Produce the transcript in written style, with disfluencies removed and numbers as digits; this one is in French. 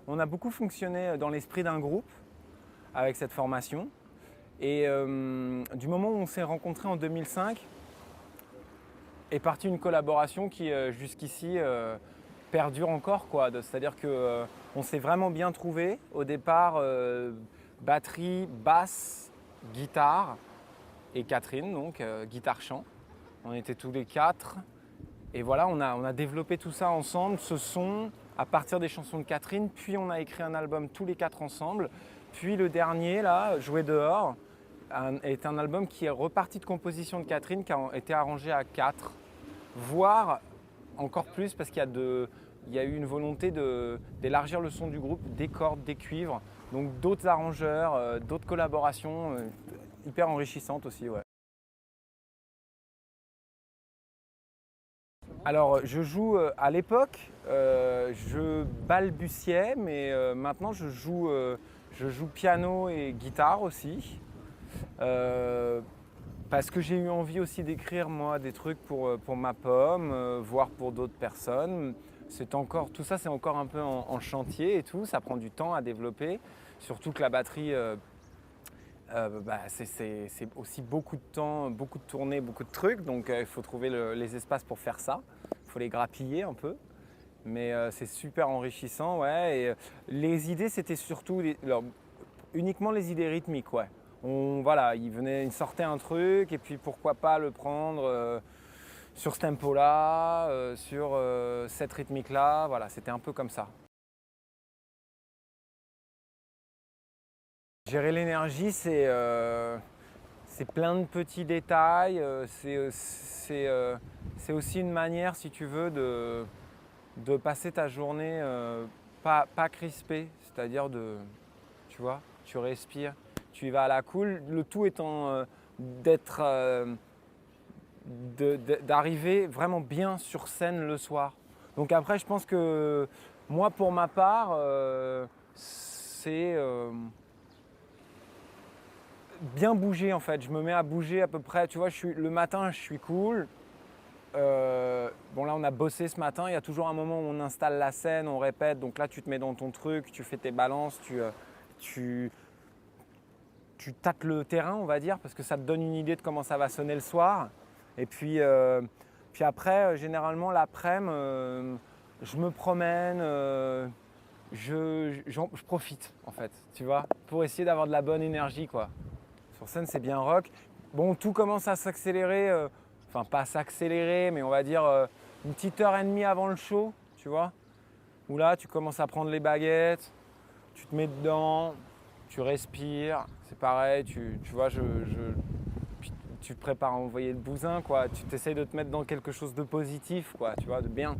on a beaucoup fonctionné dans l'esprit d'un groupe avec cette formation. Et du moment où on s'est rencontrés en 2005, est partie une collaboration qui jusqu'ici perdure encore, quoi. C'est-à-dire que on s'est vraiment bien trouvé. Au départ, batterie, basse, guitare et Catherine, donc guitare-chant. On était tous les quatre. Et voilà, on a développé tout ça ensemble, ce son, à partir des chansons de Catherine. Puis on a écrit un album tous les quatre ensemble. Puis le dernier, là, Jouer dehors, est un album qui est reparti de composition de Catherine, qui a été arrangé à quatre, voire encore plus parce qu'il y a eu une volonté d'élargir le son du groupe, des cordes, des cuivres, donc d'autres arrangeurs, d'autres collaborations hyper enrichissantes aussi. Ouais. Alors je joue à l'époque, je balbutiais, mais maintenant je joue piano et guitare aussi. Parce que j'ai eu envie aussi d'écrire moi des trucs pour ma pomme, voire pour d'autres personnes. Tout ça c'est encore un peu en chantier et tout, ça prend du temps à développer. Surtout que la batterie, c'est aussi beaucoup de temps, beaucoup de tournées, beaucoup de trucs. Donc il faut trouver les espaces pour faire ça. Il faut les grappiller un peu. Mais c'est super enrichissant, ouais. Et, les idées, c'était surtout uniquement les idées rythmiques, ouais. Voilà, il sortait un truc et puis pourquoi pas le prendre sur ce tempo-là, sur cette rythmique-là. Voilà, c'était un peu comme ça. Gérer l'énergie, c'est plein de petits détails. C'est aussi une manière, si tu veux, de passer ta journée pas crispée, c'est-à-dire tu vois, tu respires, tu y vas à la cool, le tout étant d'arriver vraiment bien sur scène le soir. Donc après, je pense que moi, pour ma part, c'est bien bouger en fait. Je me mets à bouger à peu près, tu vois, le matin, je suis cool. Bon là on a bossé ce matin, il y a toujours un moment où on installe la scène, on répète, donc là tu te mets dans ton truc, tu fais tes balances, tu tâtes le terrain on va dire, parce que ça te donne une idée de comment ça va sonner le soir. Et puis après, généralement l'après-midi, je me promène, je profite en fait, tu vois, pour essayer d'avoir de la bonne énergie quoi. Sur scène c'est bien rock. Bon, tout commence à s'accélérer. Enfin pas s'accélérer, mais on va dire une petite heure et demie avant le show, tu vois, où là tu commences à prendre les baguettes, tu te mets dedans, tu respires, c'est pareil, tu vois, tu te prépares à envoyer le bousin, quoi, tu t'essayes de te mettre dans quelque chose de positif, quoi, tu vois, de bien.